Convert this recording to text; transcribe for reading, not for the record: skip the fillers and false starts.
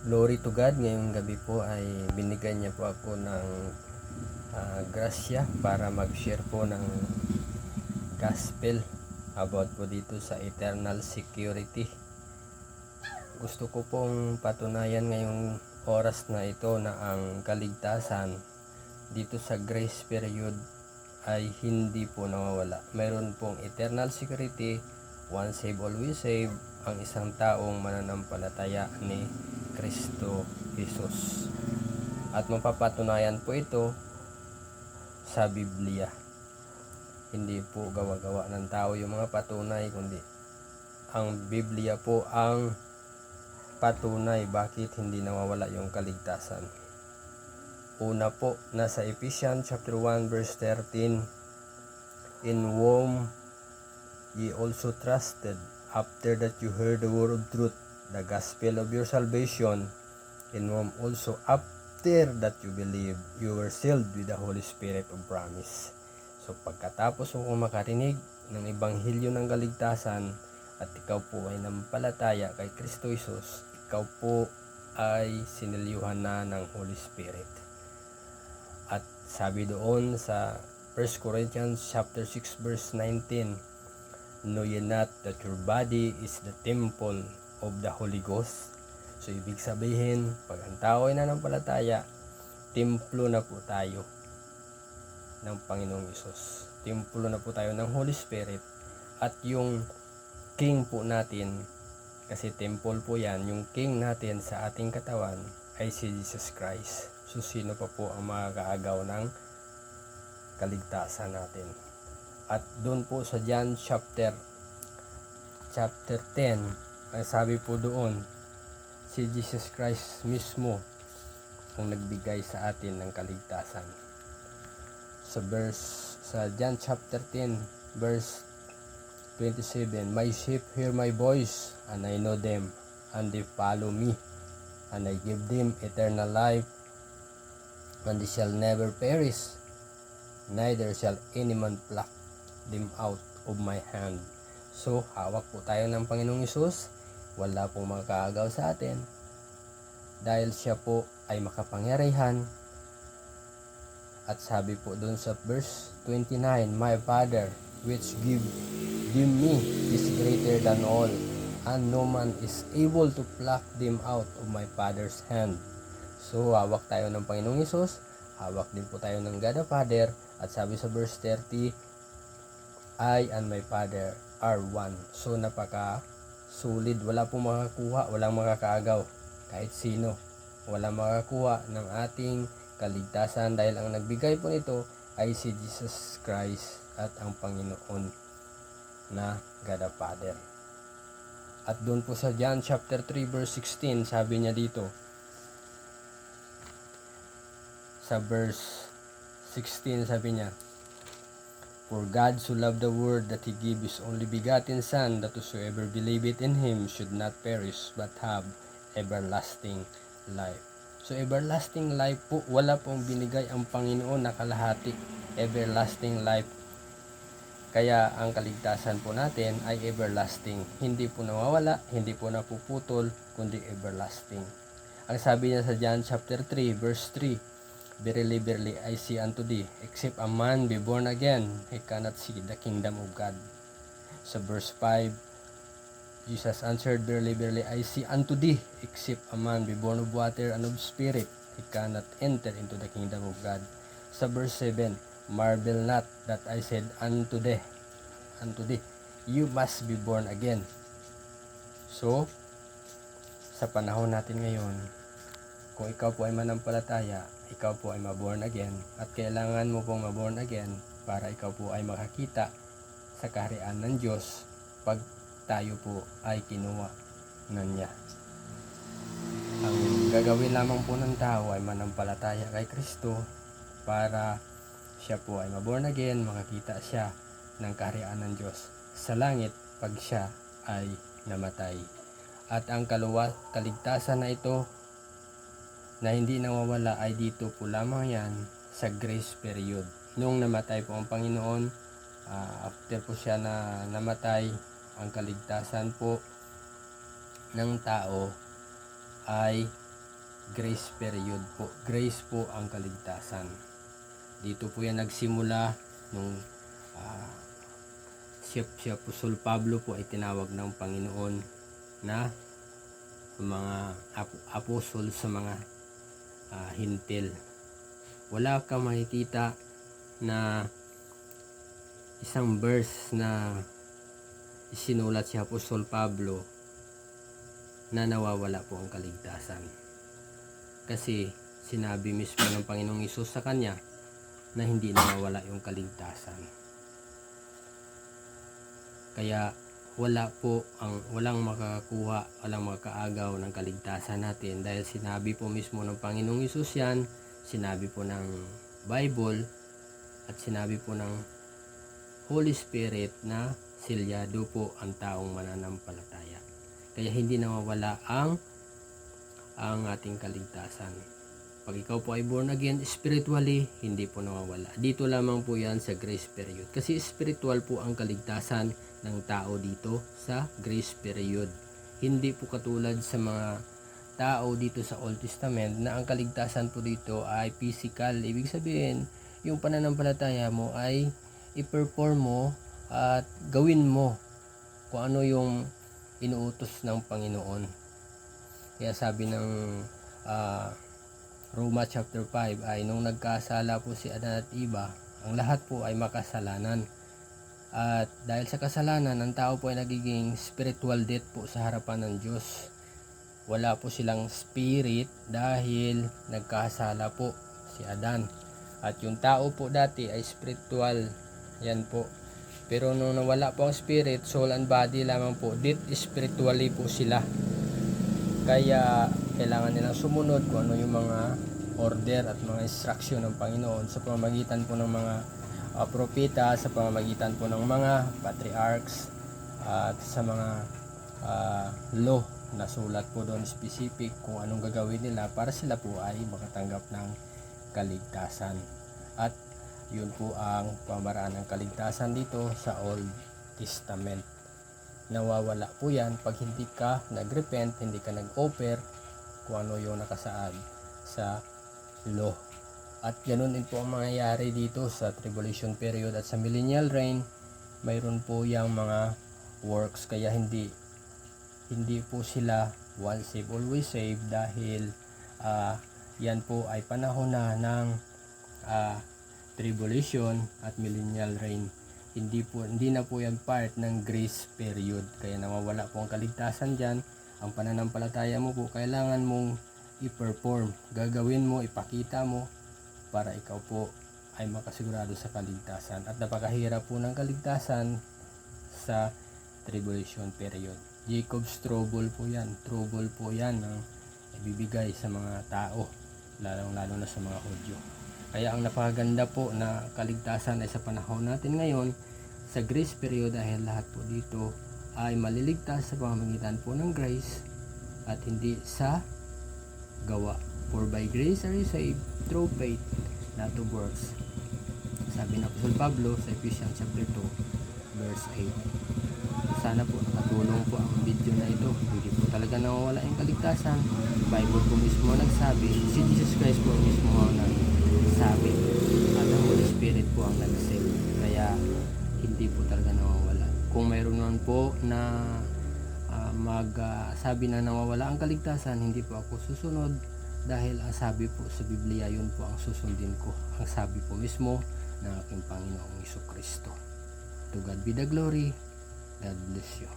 Glory to God, ngayong gabi po ay binigyan niya po ako ng grasya para mag-share po ng gospel about po dito sa eternal security. Gusto ko pong patunayan ngayong oras na ito na ang kaligtasan dito sa grace period ay hindi po nawawala. Mayroon pong eternal security, once saved always saved, ang isang taong mananampalataya ni Kristo Jesus. At mapapatunayan po ito sa Biblia. Hindi po gawa-gawa ng tao yung mga patunay, kundi ang Biblia po ang patunay bakit hindi nawawala yung kaligtasan. Una po, nasa Ephesians chapter 1 verse 13, in whom ye also trusted, after that you heard the word of truth, the gospel of your salvation, in whom also after that you believe, you were sealed with the Holy Spirit of promise. So pagkatapos mo makarinig ng Ebanghelyo ng kaligtasan at ikaw po ay nampalataya kay Kristo Jesus, ikaw po ay sinilyuhan na ng Holy Spirit. At sabi doon sa 1 Corinthians chapter 6 verse 19, know ye not that your body is the temple of the Holy Ghost? So ibig sabihin, pag ang tao ay nanampalataya, templo na po tayo ng Panginoong Hesus. Templo na po tayo ng Holy Spirit. At yung King po natin, kasi temple po yan, yung King natin sa ating katawan ay si Jesus Christ. So sino pa po ang makakaagaw ng kaligtasan natin? At doon po sa John chapter 10, ay sabi po doon, si Jesus Christ mismo ang nagbigay sa atin ng kaligtasan. Sa John chapter 10 verse 27, my sheep hear my voice, and I know them, and they follow me, and I give them eternal life, and they shall never perish, neither shall any man pluck them out of my hand. So, hawak po tayo ng Panginoong Hesus. Wala pong makakaagaw sa atin. Dahil siya po ay makapangyarihan. At sabi po dun sa verse 29, my Father, which give me, is greater than all, and no man is able to pluck them out of my Father's hand. So, hawak tayo ng Panginoong Hesus. Hawak din po tayo ng God the Father. At sabi sa verse 30, I and my Father are one. So napaka solid, wala pong makakuha, walang makakaagaw kahit sino, walang makakuha ng ating kaligtasan dahil ang nagbigay po nito ay si Jesus Christ at ang Panginoon na God the Father. At doon po sa John chapter 3 verse 16, sabi niya dito sa verse 16, sabi niya, for God so loved the world that He gave His only begotten Son, that whosoever believeth in Him should not perish, but have everlasting life. So everlasting life po, wala pong binigay ang Panginoon na kalahati. Everlasting life. Kaya ang kaligtasan po natin ay everlasting. Hindi po nawawala, hindi po napuputol, kundi everlasting. Ang sabi niya sa John chapter 3 verse 3, verily, verily, I say unto thee, except a man be born again, he cannot see the kingdom of God. Sa verse 5, Jesus answered, verily, verily, I say unto thee, except a man be born of water and of spirit, he cannot enter into the kingdom of God. Sa verse 7, marvel not that I said unto thee, you must be born again. So, sa panahon natin ngayon, kung ikaw po ay manampalataya, ikaw po ay maborn again, at kailangan mo pong maborn again para ikaw po ay makakita sa kaharian ng Diyos pag tayo po ay kinuha ng niya. Ang gagawin lamang po ng tao ay manampalataya kay Kristo para siya po ay maborn again, makakita siya ng kaharian ng Diyos sa langit pag siya ay namatay. At ang kaligtasan na ito na hindi nawawala ay dito po lamang yan sa grace period. Nung namatay po ang Panginoon, after po siya na namatay, ang kaligtasan po ng tao ay grace period po. Grace po ang kaligtasan. Dito po yan nagsimula nung si Apostol Pablo po ay tinawag ng Panginoon na mga apostol sa mga hintil. Wala kang makikita na isang verse na isinulat si Apostol Pablo na nawawala po ang kaligtasan. Kasi sinabi mismo ng Panginoong Hesus sa kanya na hindi nawawala yung kaligtasan. Kaya walang makakakuha, walang makaagaw ng kaligtasan natin dahil sinabi po mismo ng Panginoong Hesus yan, sinabi po ng Bible at sinabi po ng Holy Spirit na silyado po ang taong mananampalataya. Kaya hindi nawawala ang ating kaligtasan. Pag ikaw po ay born again spiritually, hindi po nawawala. Dito lamang po yan sa grace period. Kasi spiritual po ang kaligtasan ng tao dito sa grace period. Hindi po katulad sa mga tao dito sa Old Testament na ang kaligtasan po dito ay physical. Ibig sabihin, yung pananampalataya mo ay i-perform mo at gawin mo kung ano yung inuutos ng Panginoon. Kaya sabi ng Roma chapter 5 ay nung nagkasala po si Adan at Eva, ang lahat po ay makasalanan. At dahil sa kasalanan, ang tao po ay nagiging spiritual death po sa harapan ng Diyos. Wala po silang spirit dahil nagkasala po si Adan. At yung tao po dati ay spiritual. Yan po. Pero nung nawala po ang spirit, soul and body lamang po, death spiritually po sila. Kaya kailangan nilang sumunod kung ano yung mga order at mga instruction ng Panginoon sa pamamagitan po ng mga propeta, sa pamamagitan po ng mga patriarchs at sa mga law na sulat po doon specific kung anong gagawin nila para sila po ay makatanggap ng kaligtasan. At yun po ang pamaraan ng kaligtasan dito sa Old Testament. Nawawala po yan pag hindi ka nagrepent, hindi ka nag-offer kung ano yung nakasaad sa law. At ganoon din po ang mangyayari dito sa tribulation period at sa millennial reign. Mayroon po yung mga works, kaya hindi po sila once saved always saved dahil yan po ay panahon na ng tribulation at millennial reign. Hindi na po yan part ng grace period, kaya nawawala po ang kaligtasan dyan. Ang pananampalataya mo po kailangan mong i-perform, gagawin mo, ipakita mo para ikaw po ay makasigurado sa kaligtasan. At napakahirap po ng kaligtasan sa tribulation period. Jacob's trouble po yan, ang ibibigay sa mga tao, lalong-lalo na sa mga Hudyo. Kaya ang napakaganda po na kaligtasan ay sa panahon natin ngayon sa grace period dahil lahat po dito ay maliligtas sa pamamagitan po ng grace at hindi sa gawa. For by grace are you saved through faith, not of works. Sabi ng Apostol Pablo sa Ephesians chapter 2 verse 8. Sana po nakatulong po ang video na ito. Hindi po talaga nawawala yung kaligtasan. Bible po mismo nagsabi, si Jesus Christ po mismo ang nagsabi at ang Holy Spirit po ang nag-save. Kaya hindi po talaga nawawala. Kung mayroon naman po na sabi na nawawala ang kaligtasan, hindi po ako susunod dahil ang sabi po sa Biblia, yun po ang susundin ko. Ang sabi po mismo ng aking Panginoong Hesukristo. To God be the glory. God bless you.